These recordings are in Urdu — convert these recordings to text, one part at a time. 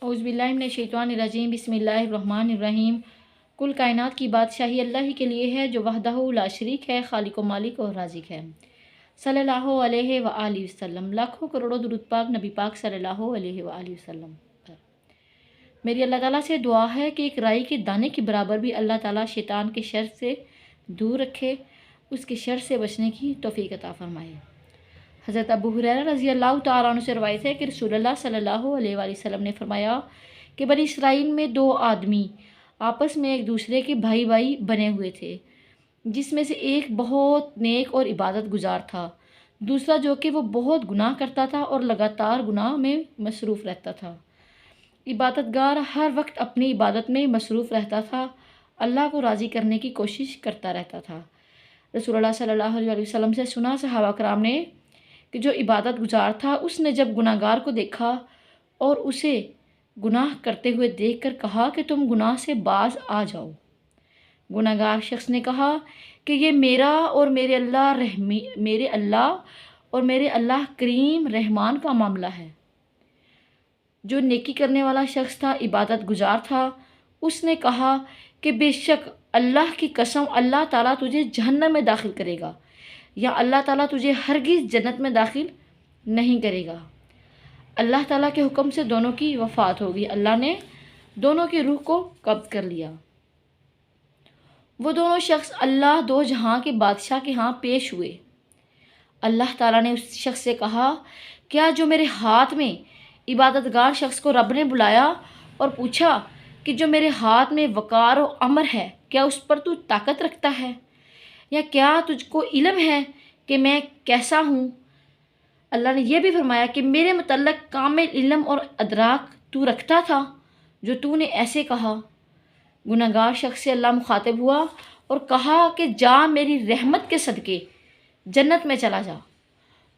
اعوذ باللہ من الشیطان الرجیم، بسم اللہ الرحمن الرحیم۔ کل کائنات کی بادشاہی اللہ ہی کے لیے ہے جو وحدہ لا شریک ہے، خالق و مالک اور رازق ہے۔ صلی اللہ علیہ وآلہ وسلم۔ لاکھوں کروڑوں درود پاک نبی پاک صلی اللہ علیہ وآلہ وسلم پر۔ میری اللہ تعالیٰ سے دعا ہے کہ ایک رائی کے دانے کے برابر بھی اللہ تعالیٰ شیطان کے شر سے دور رکھے، اس کے شر سے بچنے کی توفیق عطا فرمائے۔ حضرت ابو ہریرہ رضی اللہ تعالیٰ عنہ سے روایت ہے کہ رسول اللہ صلی اللہ علیہ وآلہ وسلم نے فرمایا کہ بنی اسرائیل میں دو آدمی آپس میں ایک دوسرے کے بھائی بھائی بنے ہوئے تھے، جس میں سے ایک بہت نیک اور عبادت گزار تھا، دوسرا جو کہ وہ بہت گناہ کرتا تھا اور لگاتار گناہ میں مصروف رہتا تھا۔ عبادت گار ہر وقت اپنی عبادت میں مصروف رہتا تھا، اللہ کو راضی کرنے کی کوشش کرتا رہتا تھا۔ رسول اللہ صلی اللہ علیہ وسلم سے سنا صحابہ کرام نے کہ جو عبادت گزار تھا اس نے جب گناہ گار کو دیکھا اور اسے گناہ کرتے ہوئے دیکھ کر کہا کہ تم گناہ سے باز آ جاؤ۔ گناہ گار شخص نے کہا کہ یہ میرا اور میرے اللہ کریم رحمان کا معاملہ ہے۔ جو نیکی کرنے والا شخص تھا، عبادت گزار تھا، اس نے کہا کہ بے شک اللہ کی قسم اللہ تعالیٰ تجھے جہنم میں داخل کرے گا، یا اللہ تعالیٰ تجھے ہرگز جنت میں داخل نہیں کرے گا۔ اللہ تعالیٰ کے حکم سے دونوں کی وفات ہوگی، اللہ نے دونوں کی روح کو قبض کر لیا۔ وہ دونوں شخص اللہ دو جہاں کے بادشاہ کے ہاں پیش ہوئے۔ اللہ تعالیٰ نے اس شخص سے کہا، کیا جو میرے ہاتھ میں عبادت گار شخص کو رب نے بلایا اور پوچھا کہ جو میرے ہاتھ میں وقار و امر ہے، کیا اس پر تو طاقت رکھتا ہے، یا کیا تجھ کو علم ہے کہ میں کیسا ہوں؟ اللہ نے یہ بھی فرمایا کہ میرے متعلق کامل علم اور ادراک تو رکھتا تھا جو تو نے ایسے کہا۔ گناہ گار شخص سے اللہ مخاطب ہوا اور کہا کہ جا میری رحمت کے صدقے جنت میں چلا جا،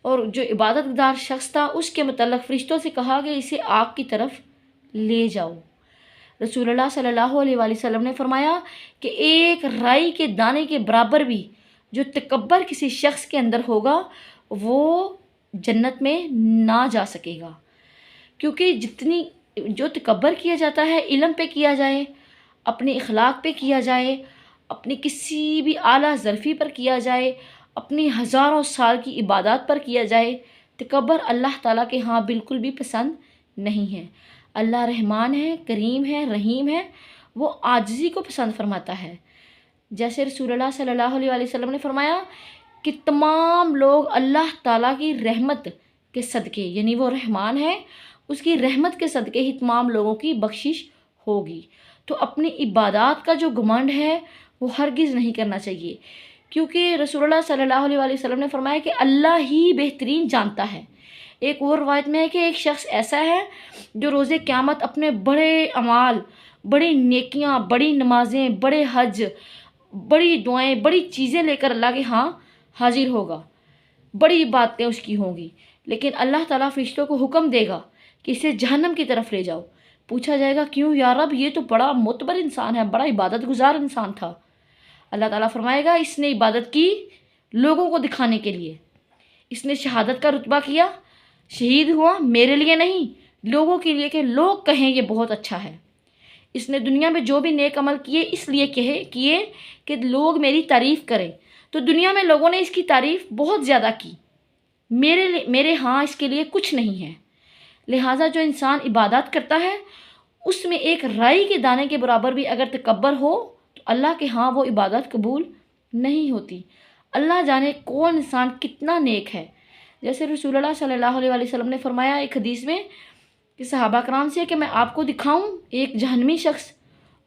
اور جو عبادت گزار شخص تھا اس کے متعلق فرشتوں سے کہا کہ اسے آگ کی طرف لے جاؤ۔ رسول اللہ صلی اللہ علیہ وآلہ وسلم نے فرمایا کہ ایک رائی کے دانے کے برابر بھی جو تکبر کسی شخص کے اندر ہوگا وہ جنت میں نہ جا سکے گا، کیونکہ جو تکبر کیا جاتا ہے، علم پہ کیا جائے، اپنے اخلاق پہ کیا جائے، اپنی کسی بھی اعلیٰ ظرفی پر کیا جائے، اپنی ہزاروں سال کی عبادات پر کیا جائے، تکبر اللہ تعالیٰ کے ہاں بالکل بھی پسند نہیں ہے۔ اللہ رحمان ہے، کریم ہے، رحیم ہے، وہ عاجزی کو پسند فرماتا ہے۔ جیسے رسول اللہ صلی اللہ علیہ وآلہ وسلم نے فرمایا کہ تمام لوگ اللہ تعالیٰ کی رحمت کے صدقے، یعنی وہ رحمان ہے، اس کی رحمت کے صدقے ہی تمام لوگوں کی بخشش ہوگی۔ تو اپنی عبادات کا جو گھمنڈ ہے وہ ہرگز نہیں کرنا چاہیے، کیونکہ رسول اللہ صلی اللہ علیہ وآلہ وسلم نے فرمایا کہ اللہ ہی بہترین جانتا ہے۔ ایک اور روایت میں ہے کہ ایک شخص ایسا ہے جو روز قیامت اپنے بڑے اعمال، بڑی نیکیاں، بڑی نمازیں، بڑے حج، بڑی دعائیں، بڑی چیزیں لے کر اللہ کے ہاں حاضر ہوگا، بڑی باتیں اس کی ہوں گی، لیکن اللہ تعالیٰ فرشتوں کو حکم دے گا کہ اسے جہنم کی طرف لے جاؤ۔ پوچھا جائے گا کیوں یا رب، یہ تو بڑا معتبر انسان ہے، بڑا عبادت گزار انسان تھا۔ اللہ تعالیٰ فرمائے گا اس نے عبادت کی لوگوں کو دکھانے کے لیے، اس نے شہادت کا رتبہ کیا، شہید ہوا میرے لیے نہیں، لوگوں کے لیے کہ لوگ کہیں یہ بہت اچھا ہے۔ اس نے دنیا میں جو بھی نیک عمل کیے اس لیے کیے کہ لوگ میری تعریف کریں، تو دنیا میں لوگوں نے اس کی تعریف بہت زیادہ کی، میرے ہاں اس کے لیے کچھ نہیں ہے۔ لہٰذا جو انسان عبادات کرتا ہے اس میں ایک رائی کے دانے کے برابر بھی اگر تکبر ہو تو اللہ کے ہاں وہ عبادت قبول نہیں ہوتی۔ اللہ جانے کون انسان کتنا نیک ہے۔ جیسے رسول اللہ صلی اللہ علیہ وآلہ وسلم نے فرمایا ایک حدیث میں کہ صحابہ کرام سے کہ میں آپ کو دکھاؤں ایک جہنمی شخص،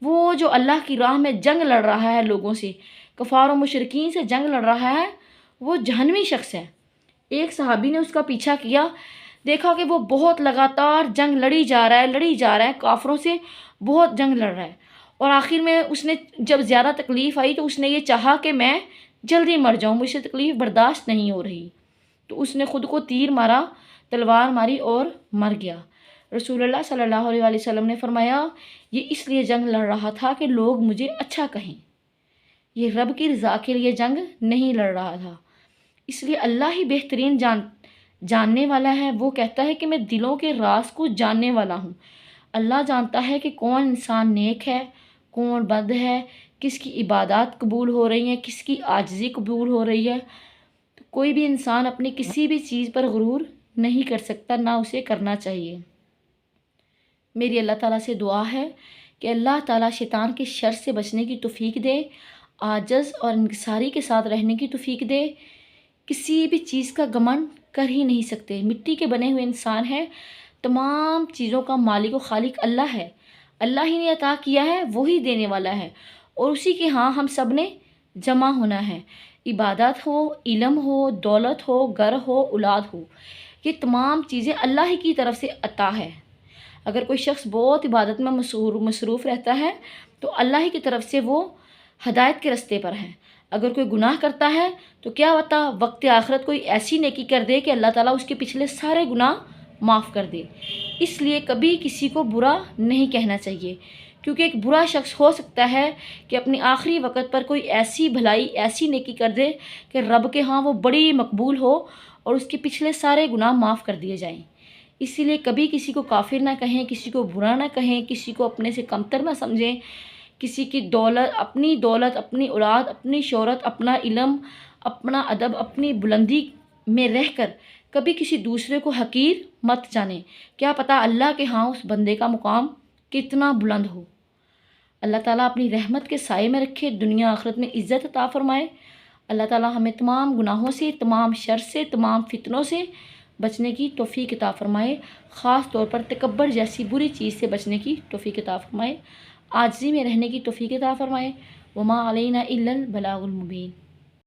وہ جو اللہ کی راہ میں جنگ لڑ رہا ہے، لوگوں سے، کفار و مشرکین سے جنگ لڑ رہا ہے، وہ جہنمی شخص ہے۔ ایک صحابی نے اس کا پیچھا کیا، دیکھا کہ وہ بہت لگاتار جنگ لڑی جا رہا ہے، کافروں سے بہت جنگ لڑ رہا ہے، اور آخر میں اس نے جب زیادہ تکلیف آئی تو اس نے یہ چاہا کہ میں جلدی مر جاؤں، مجھ سے تکلیف برداشت نہیں ہو رہی، تو اس نے خود کو تیر مارا، تلوار ماری اور مر گیا۔ رسول اللہ صلی اللہ علیہ وآلہ وسلم نے فرمایا یہ اس لیے جنگ لڑ رہا تھا کہ لوگ مجھے اچھا کہیں، یہ رب کی رضا کے لیے جنگ نہیں لڑ رہا تھا۔ اس لیے اللہ ہی بہترین جاننے والا ہے، وہ کہتا ہے کہ میں دلوں کے راز کو جاننے والا ہوں۔ اللہ جانتا ہے کہ کون انسان نیک ہے، کون بد ہے، کس کی عبادات قبول ہو رہی ہیں، کس کی عاجزی قبول ہو رہی ہے۔ تو کوئی بھی انسان اپنی کسی بھی چیز پر غرور نہیں کر سکتا، نہ اسے کرنا چاہیے۔ میری اللہ تعالیٰ سے دعا ہے کہ اللہ تعالیٰ شیطان کے شر سے بچنے کی توفیق دے، عاجز اور انکساری کے ساتھ رہنے کی توفیق دے۔ کسی بھی چیز کا گھمنڈ کر ہی نہیں سکتے، مٹی کے بنے ہوئے انسان ہیں، تمام چیزوں کا مالک و خالق اللہ ہے، اللہ ہی نے عطا کیا ہے، وہی دینے والا ہے، اور اسی کے ہاں ہم سب نے جمع ہونا ہے۔ عبادت ہو، علم ہو، دولت ہو، گھر ہو، اولاد ہو، یہ تمام چیزیں اللہ ہی کی طرف سے عطا ہے۔ اگر کوئی شخص بہت عبادت میں مصروف رہتا ہے تو اللہ ہی کی طرف سے وہ ہدایت کے رستے پر ہے۔ اگر کوئی گناہ کرتا ہے تو کیا پتہ وقت آخرت کوئی ایسی نیکی کر دے کہ اللہ تعالیٰ اس کے پچھلے سارے گناہ معاف کر دے۔ اس لیے کبھی کسی کو برا نہیں کہنا چاہیے، کیونکہ ایک برا شخص ہو سکتا ہے کہ اپنی آخری وقت پر کوئی ایسی بھلائی، ایسی نیکی کر دے کہ رب کے ہاں وہ بڑی مقبول ہو اور اس کے پچھلے سارے گناہ معاف کر دیے جائیں۔ اسی لیے کبھی کسی کو کافر نہ کہیں، کسی کو برا نہ کہیں، کسی کو اپنے سے کمتر نہ سمجھیں، کسی کی دولت، اپنی اولاد، اپنی شہرت، اپنا علم، اپنا ادب، اپنی بلندی میں رہ کر کبھی کسی دوسرے کو حقیر مت جانیں۔ کیا پتہ اللہ کے ہاں اس بندے کا مقام کتنا بلند ہو۔ اللہ تعالیٰ اپنی رحمت کے سائے میں رکھے، دنیا آخرت میں عزت عطا فرمائے۔ اللہ تعالیٰ ہمیں تمام گناہوں سے، تمام شر سے، تمام فتنوں سے بچنے کی توفیق عطا فرمائے، خاص طور پر تکبر جیسی بری چیز سے بچنے کی توفیق عطا فرمائے، عاجزی میں رہنے کی توفیق عطا فرمائے۔ وما علینا الا البلاغ المبین۔